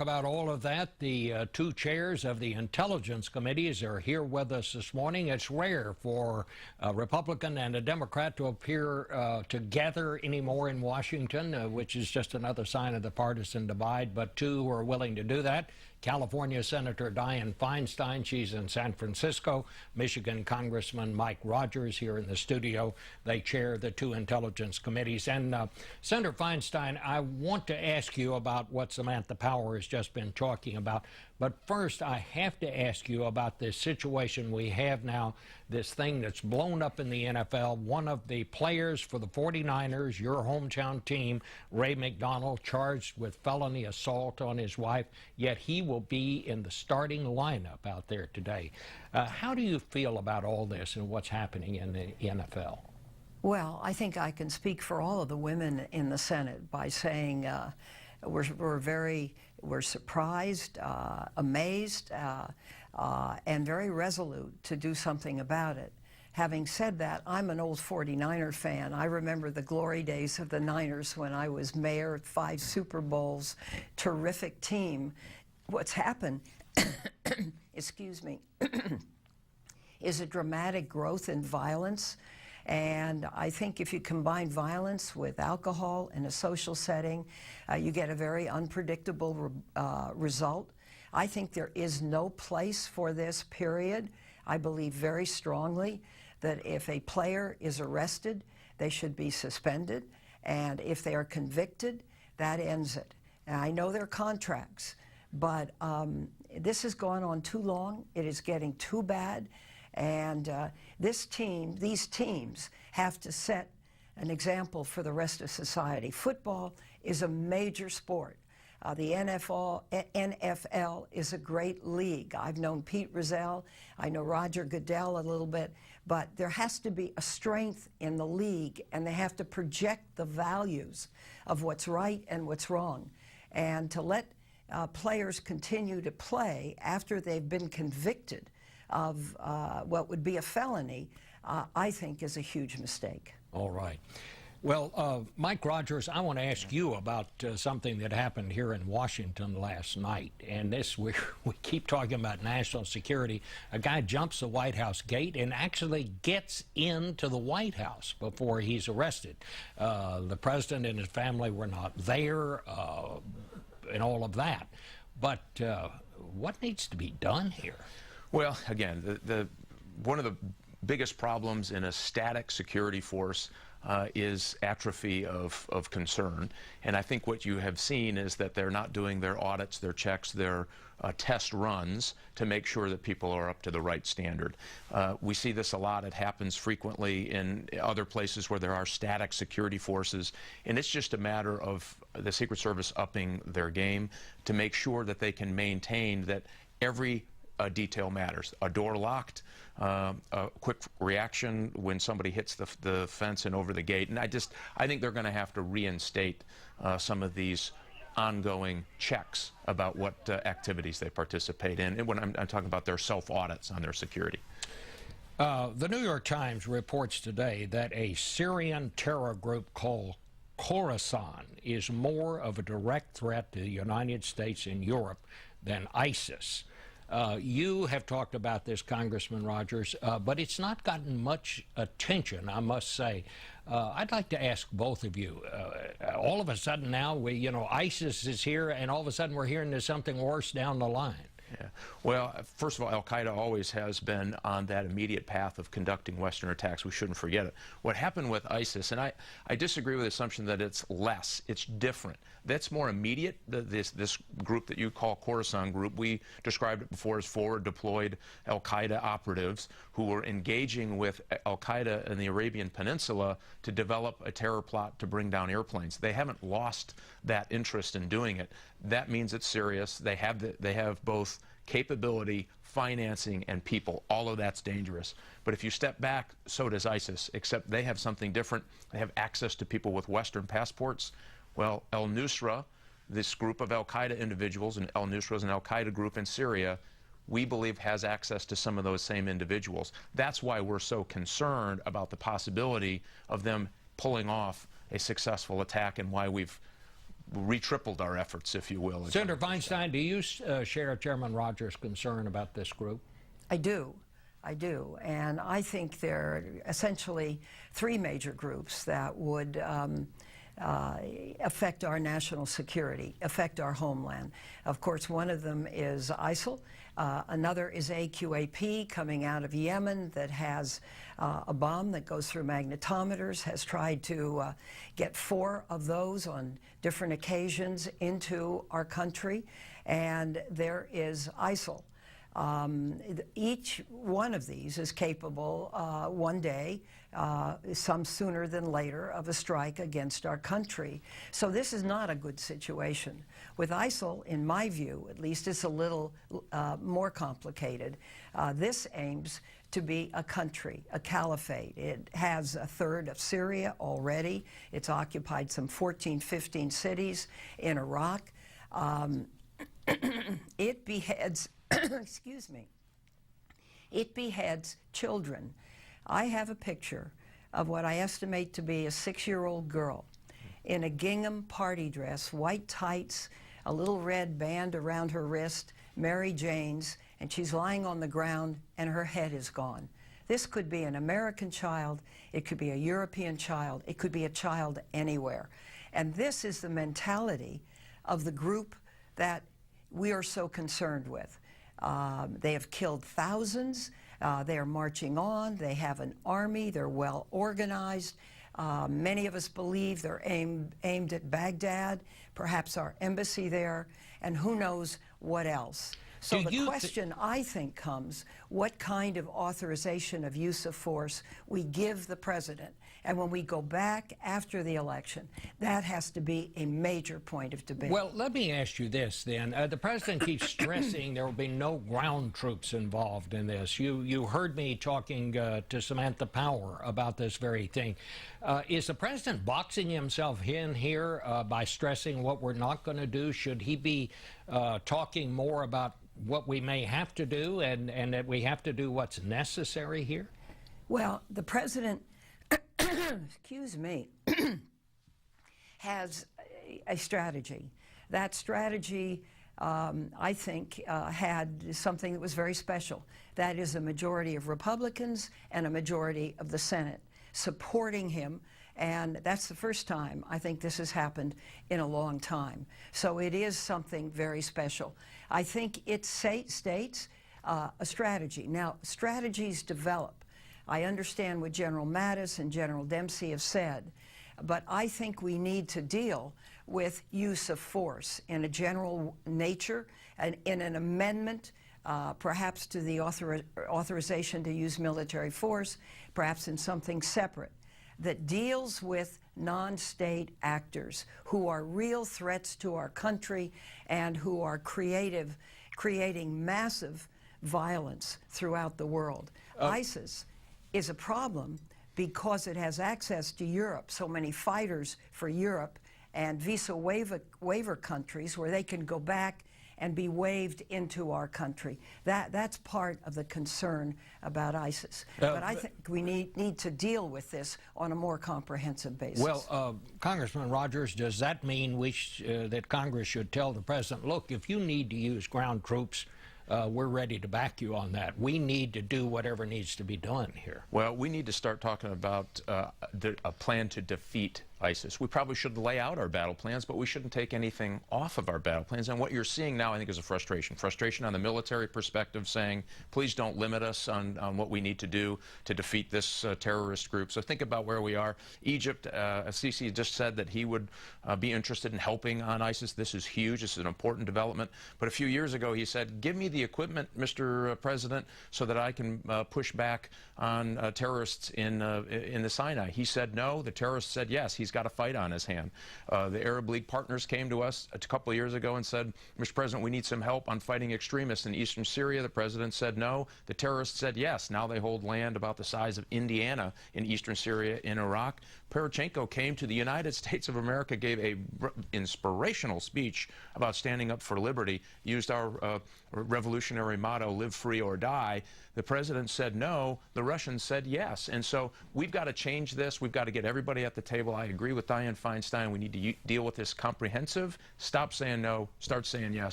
talk about all of that, the two chairs of the intelligence committees are here with us this morning. It's rare for a Republican and a Democrat to appear together anymore in Washington, which is just another sign of the partisan divide, but two who are willing to do that. California Senator Dianne Feinstein, she's in San Francisco. Michigan Congressman Mike Rogers here in the studio. They chair the two intelligence committees. And Senator Feinstein, I want to ask you about what Samantha Power has just been talking about. But first, I have to ask you about this situation we have now, this thing that's blown up in the NFL. One of the players for the 49ers, your hometown team, Ray McDonald, charged with felony assault on his wife, yet he will be in the starting lineup out there today. How do you feel about all this and what's happening in the NFL? Well, I think I can speak for all of the women in the Senate by saying we're surprised, amazed, and very resolute to do something about it. Having said that, I'm an old 49er fan. I remember the glory days of the Niners when I was mayor at 5 Super Bowls. Terrific team. What's happened, excuse me, is a dramatic growth in violence. And I think if you combine violence with alcohol in a social setting, you get a very unpredictable result. I think there is no place for this, period. I believe very strongly that if a player is arrested, they should be suspended. And if they are convicted, that ends it. And I know there are contracts, but this has gone on too long. It is getting too bad. And these teams have to set an example for the rest of society. Football is a major sport. The NFL is a great league. I've known Pete Rozelle, I know Roger Goodell a little bit, but there has to be a strength in the league, and they have to project the values of what's right and what's wrong. And to let players continue to play after they've been convicted of what would be a felony, I think is a huge mistake. All right. Well, Mike Rogers, I want to ask you about something that happened here in Washington last night. And this, we keep talking about national security. A guy jumps the White House gate and actually gets into the White House before he's arrested. The president and his family were not there and all of that. But what needs to be done here? Well, again, one of the biggest problems in a static security force is atrophy of concern. And I think what you have seen is that they're not doing their audits, their checks, their test runs to make sure that people are up to the right standard. We see this a lot. It happens frequently in other places where there are static security forces. And it's just a matter of the Secret Service upping their game to make sure that they can maintain that every detail matters. A door locked, a quick reaction when somebody hits the fence and over the gate. And I think they're going to have to reinstate some of these ongoing checks about what activities they participate in. And when I'm talking about their self-audits on their security. The New York Times reports today that a Syrian terror group called Khorasan is more of a direct threat to the United States and Europe than ISIS. You have talked about this, Congressman Rogers, but it's not gotten much attention, I must say. I'd like to ask both of you. All of a sudden now, ISIS is here, and all of a sudden we're hearing there's something worse down the line. Yeah. Well, first of all, Al-Qaeda always has been on that immediate path of conducting Western attacks. We shouldn't forget it. What happened with ISIS, and I disagree with the assumption that it's less. It's different. That's more immediate. This group that you call Khorasan group, we described it before as forward deployed Al-Qaeda operatives who were engaging with Al-Qaeda in the Arabian Peninsula to develop a terror plot to bring down airplanes. They haven't lost that interest in doing it. That means it's serious. They have both capability, financing, and people. All of that's dangerous. But if you step back, so does ISIS, except they have something different. They have access to people with Western passports. Well, al-Nusra, this group of al-Qaeda individuals, and al-Nusra is an al-Qaeda group in Syria, we believe has access to some of those same individuals. That's why we're so concerned about the possibility of them pulling off a successful attack, and why we've re-tripled our efforts, if you will. Senator Feinstein, do you share Chairman Rogers' concern about this group? I do. I do. And I think there are essentially three major groups that would affect our national security, affect our homeland. Of course, one of them is ISIL. Another is AQAP coming out of Yemen that has a bomb that goes through magnetometers, has tried to get 4 of those on different occasions into our country. And there is ISIL. Each one of these is capable one day, some sooner than later, of a strike against our country. So this is not a good situation. With ISIL, in my view, at least, it's a little more complicated. This aims to be a country, a caliphate. It has a third of Syria already. It's occupied some 14, 15 cities in Iraq. It beheads excuse me. It beheads children. I have a picture of what I estimate to be a 6-year-old girl in a gingham party dress, white tights, a little red band around her wrist, Mary Jane's, and she's lying on the ground and her head is gone. This could be an American child, it could be a European child, it could be a child anywhere. And this is the mentality of the group that we are so concerned with. They have killed thousands. They are marching on. They have an army. They're well organized. Many of us believe they're aimed at Baghdad, perhaps our embassy there, and who knows what else. So the question, I think, comes, what kind of authorization of use of force we give the president. And when we go back after the election, that has to be a major point of debate. Well, let me ask you this then. The president keeps stressing there will be no ground troops involved in this. You heard me talking to Samantha Power about this very thing. Is the president boxing himself in here by stressing what we're not going to do? Should he be talking more about what we may have to do and that we have to do what's necessary here? Well, the president, excuse me, has a strategy. That strategy, I think, had something that was very special. That is a majority of Republicans and a majority of the Senate supporting him. And that's the first time I think this has happened in a long time. So it is something very special. I think it states a strategy. Now, strategies develop. I understand what General Mattis and General Dempsey have said, but I think we need to deal with use of force in a general nature and in an amendment, perhaps to the authorization to use military force, perhaps in something separate, that deals with non-state actors who are real threats to our country and who are creating massive violence throughout the world. ISIS is a problem because it has access to Europe, so many fighters for Europe and visa waiver countries where they can go back and be waived into our country. That's part of the concern about ISIS. But I think we need to deal with this on a more comprehensive basis. Well, Congressman Rogers, does that mean that Congress should tell the president, look, if you need to use ground troops, we're ready to back you on that. We need to do whatever needs to be done here. Well, we need to start talking about a plan to defeat ISIS. We probably should lay out our battle plans, but we shouldn't take anything off of our battle plans. And what you're seeing now, I think, is a frustration. Frustration on the military perspective, saying, please don't limit us on what we need to do to defeat this terrorist group. So think about where we are. Egypt, Sisi just said that he would be interested in helping on ISIS. This is huge. This is an important development. But a few years ago, he said, give me the equipment, Mr. President, so that I can push back on terrorists in the Sinai. He said no. The terrorists said yes. He's got a fight on his hand. The Arab League partners came to us a couple of years ago and said, Mr. President, we need some help on fighting extremists in eastern Syria. The president said no. The terrorists said yes. Now they hold land about the size of Indiana in eastern Syria in Iraq. Poroshenko came to the United States of America, gave a inspirational speech about standing up for liberty, used our revolutionary motto, live free or die. The president said no, the Russians said yes. And so we've got to change this. We've got to get everybody at the table. I agree with Dianne Feinstein. We need to deal with this comprehensive. Stop saying no, start saying yes.